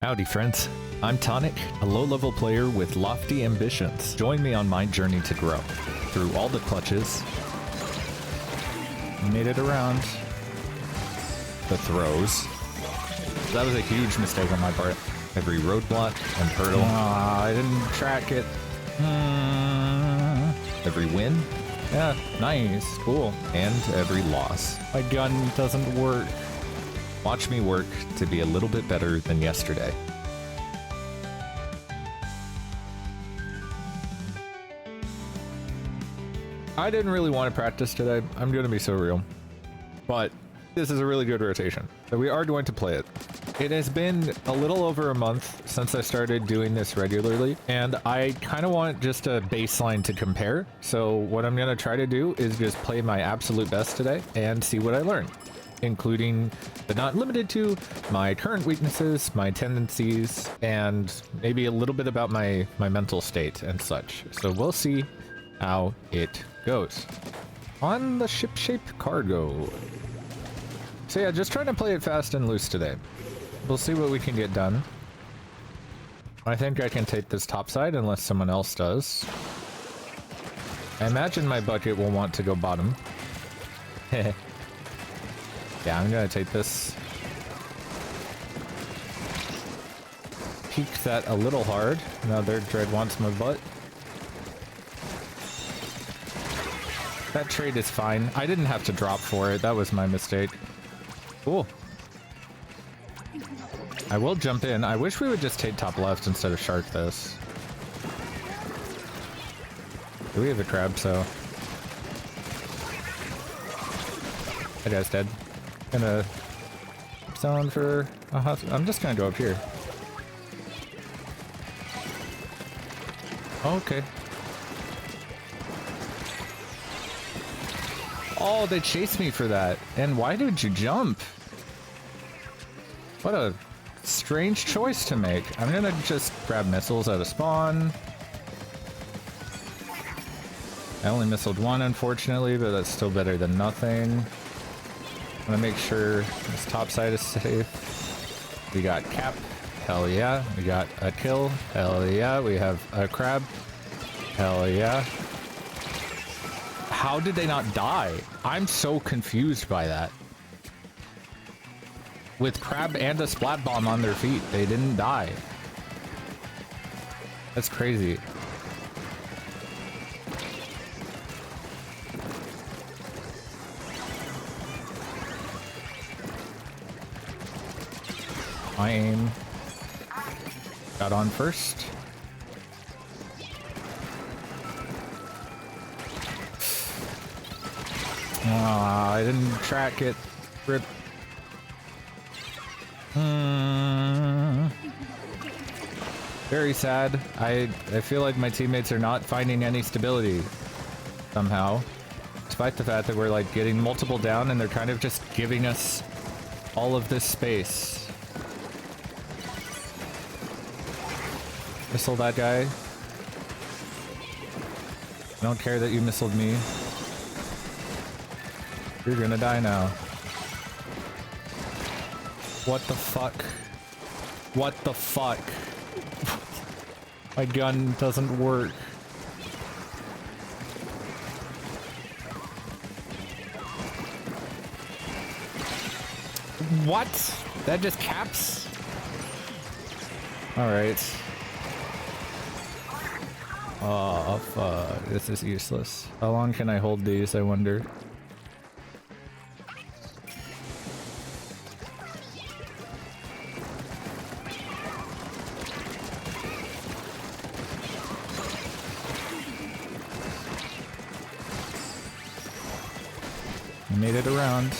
Howdy friends, I'm Tonic, a low-level player with lofty ambitions. Join me on my journey to grow. Through all the clutches, made it around, the throws. That was a huge mistake on my part. Every roadblock and hurdle. I didn't track it. Every win? Yeah, nice, cool. And every loss. My gun doesn't work. Watch me work to be a little bit better than yesterday. I didn't really want to practice today. I'm going to be so real. But this is a really good rotation. So we are going to play it. It has been a little over a month since I started doing this regularly, and I kind of want just a baseline to compare. So what I'm going to try to do is just play my absolute best today and see what I learn, including, but not limited to, my current weaknesses, my tendencies, and maybe a little bit about my mental state and such. So we'll see how it goes. On the ship-shaped cargo. So yeah, just trying to play it fast and loose today. We'll see what we can get done. I think I can take this top side unless someone else does. I imagine my bucket will want to go bottom. Yeah, I'm gonna take this. Peek that a little hard. Now their dread wants my butt. That trade is fine. I didn't have to drop for it. That was my mistake. Cool. I will jump in. I wish we would just take top left instead of shark this. We have a crab, so... That guy's dead. Gonna zone for a hot... I'm just gonna go up here. Oh, okay. Oh, they chased me for that. And why did you jump? What a strange choice to make. I'm gonna just grab missiles out of spawn. I only missiled one, unfortunately, but that's still better than nothing. I'm gonna make sure this top side is safe. We got cap. Hell yeah. We got a kill. Hell yeah. We have a crab. Hell yeah. How did they not die? I'm so confused by that. With crab and a splat bomb on their feet, they didn't die. That's crazy. My aim got on first. I didn't track it. Rip. Very sad. I feel like my teammates are not finding any stability somehow, despite the fact that we're like getting multiple down and they're kind of just giving us all of this space. Missile that guy. I don't care that you missiled me. You're gonna die now. What the fuck? What the fuck? My gun doesn't work. What? That just caps? Alright. Oh, fuck. This is useless. How long can I hold these, I wonder? Made it around.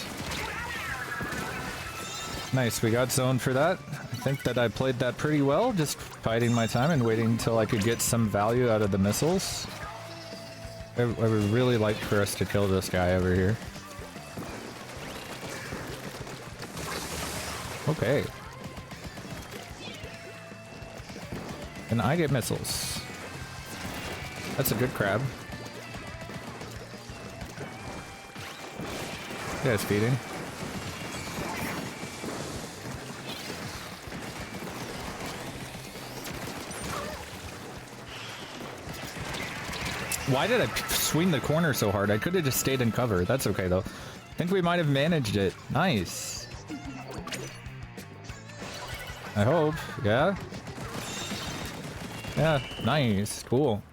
Nice, we got zoned for that. I think that I played that pretty well, just biding my time and waiting until I could get some value out of the missiles. I would really like for us to kill this guy over here. Okay. And I get missiles. That's a good crab. Yeah, it's feeding. Why did I swing the corner so hard? I could have just stayed in cover. That's okay, though. I think we might have managed it. Nice. I hope. Yeah? Yeah, nice. Cool.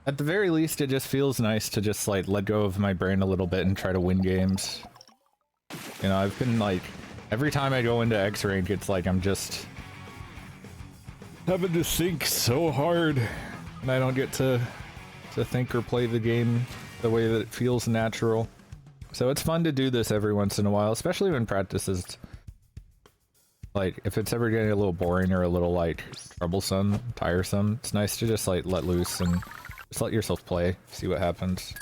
At the very least, it just feels nice to just, like, let go of my brain a little bit and try to win games. You know, I've been, like, every time I go into X rank, it's like I'm just having to think so hard, and I don't get to think or play the game the way that it feels natural. So it's fun to do this every once in a while, especially when practice is, like, if it's ever getting a little boring or a little, like, troublesome, tiresome, it's nice to just, like, let loose and just let yourself play, see what happens.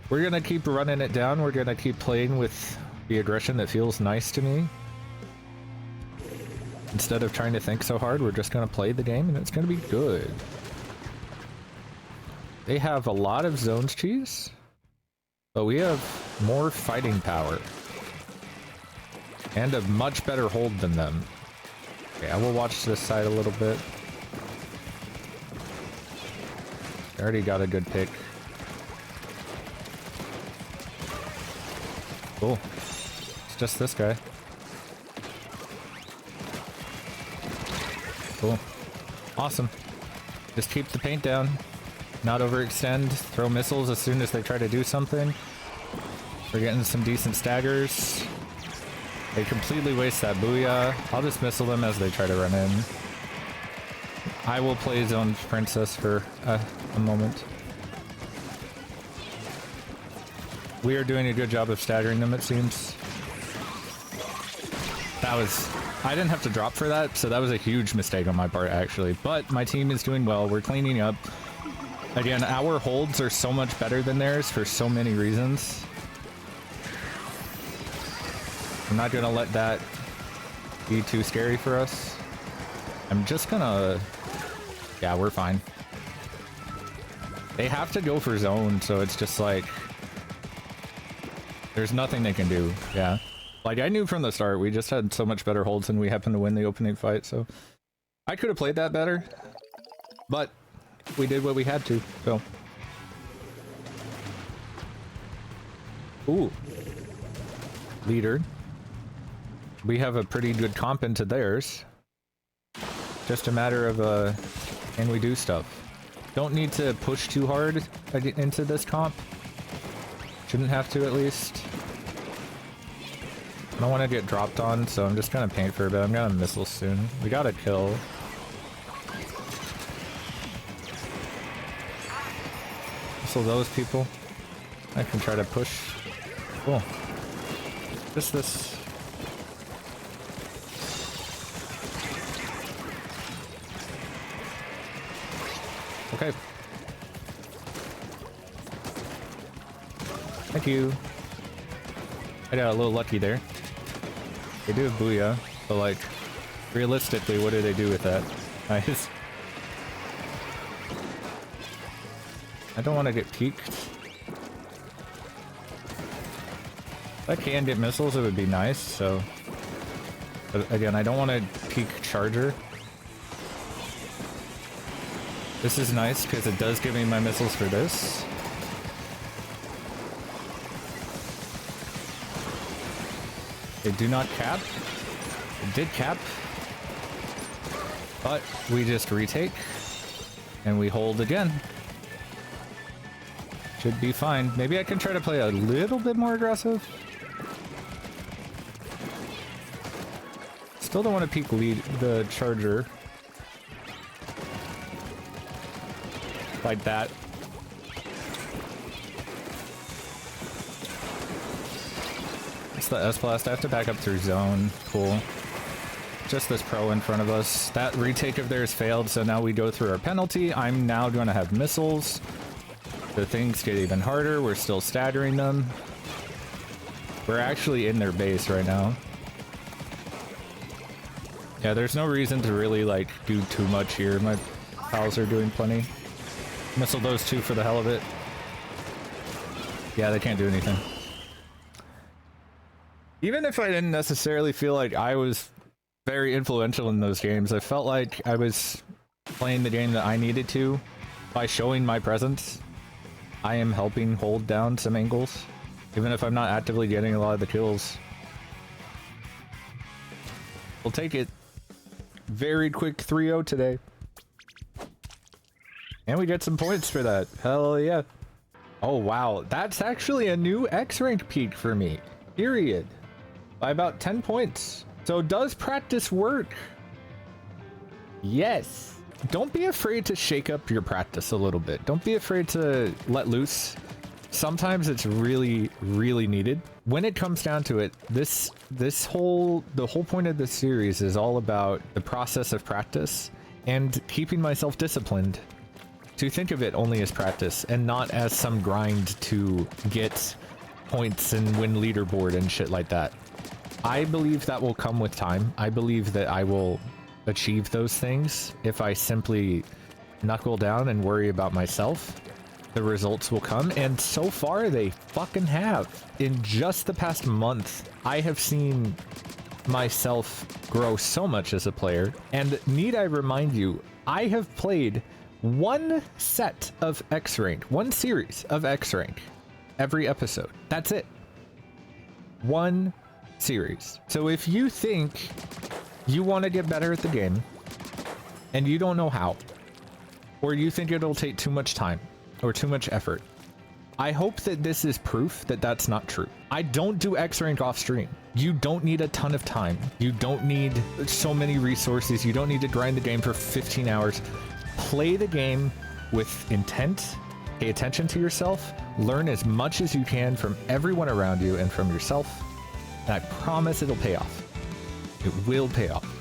We're gonna keep running it down, we're gonna keep playing with the aggression that feels nice to me. Instead of trying to think so hard, we're just gonna play the game and it's gonna be good. They have a lot of zones cheese, but we have more fighting power. And a much better hold than them. Okay, I will watch this side a little bit. I already got a good pick. Cool. It's just this guy. Cool. Awesome. Just keep the paint down. Not overextend. Throw missiles as soon as they try to do something. We're getting some decent staggers. They completely waste that booyah. I'll just missile them as they try to run in. I will play Zone Princess for a moment. We are doing a good job of staggering them, it seems. That was... I didn't have to drop for that, so that was a huge mistake on my part, actually. But my team is doing well. We're cleaning up. Again, our holds are so much better than theirs for so many reasons. I'm not gonna let that be too scary for us. I'm just gonna... Yeah, we're fine. They have to go for zone, so it's just like... There's nothing they can do, yeah. Like, I knew from the start, we just had so much better holds and we happened to win the opening fight, so... I could have played that better, but we did what we had to, so... Ooh. Leader. We have a pretty good comp into theirs. Just a matter of, can we do stuff? Don't need to push too hard into this comp. Shouldn't have to, at least. I don't want to get dropped on, so I'm just gonna paint for a bit. I'm gonna missile soon. We got a kill. Missile those people. I can try to push. Cool. Just this. Okay. Thank you. I got a little lucky there. They do have booyah, but like, realistically, what do they do with that? Nice. I don't want to get peeked. If I can get missiles, it would be nice, so... But again, I don't want to peek charger. This is nice, because it does give me my missiles for this. They do not cap. It did cap. But we just retake. And we hold again. Should be fine. Maybe I can try to play a little bit more aggressive. Still don't want to peek lead the charger. Like that. It's the S-Blast. I have to back up through zone. Cool. Just this pro in front of us. That retake of theirs failed, so now we go through our penalty. I'm now going to have missiles. The things get even harder. We're still staggering them. We're actually in their base right now. Yeah, there's no reason to really, like, do too much here. My pals are doing plenty. Missile those two for the hell of it. Yeah, they can't do anything. Even if I didn't necessarily feel like I was very influential in those games, I felt like I was playing the game that I needed to. By showing my presence, I am helping hold down some angles, even if I'm not actively getting a lot of the kills. We'll take it. Very quick 3-0 today. And we get some points for that. Hell yeah. Oh wow, that's actually a new X rank peak for me. Period. By about 10 points. So does practice work? Yes. Don't be afraid to shake up your practice a little bit. Don't be afraid to let loose. Sometimes it's really, really needed. When it comes down to it, the whole point of this series is all about the process of practice and keeping myself disciplined to think of it only as practice and not as some grind to get points and win leaderboard and shit like that. I believe that will come with time. I believe that I will achieve those things if I simply knuckle down and worry about myself. The results will come, and so far they fucking have. In just the past month, I have seen myself grow so much as a player, and need I remind you, I have played one set of X-Rank, one series of X-Rank every episode. That's it. One series. So if you think you want to get better at the game and you don't know how, or you think it'll take too much time or too much effort, I hope that this is proof that that's not true. I don't do X-Rank off stream. You don't need a ton of time. You don't need so many resources. You don't need to grind the game for 15 hours. Play the game with intent, pay attention to yourself, learn as much as you can from everyone around you and from yourself, and I promise it'll pay off. It will pay off.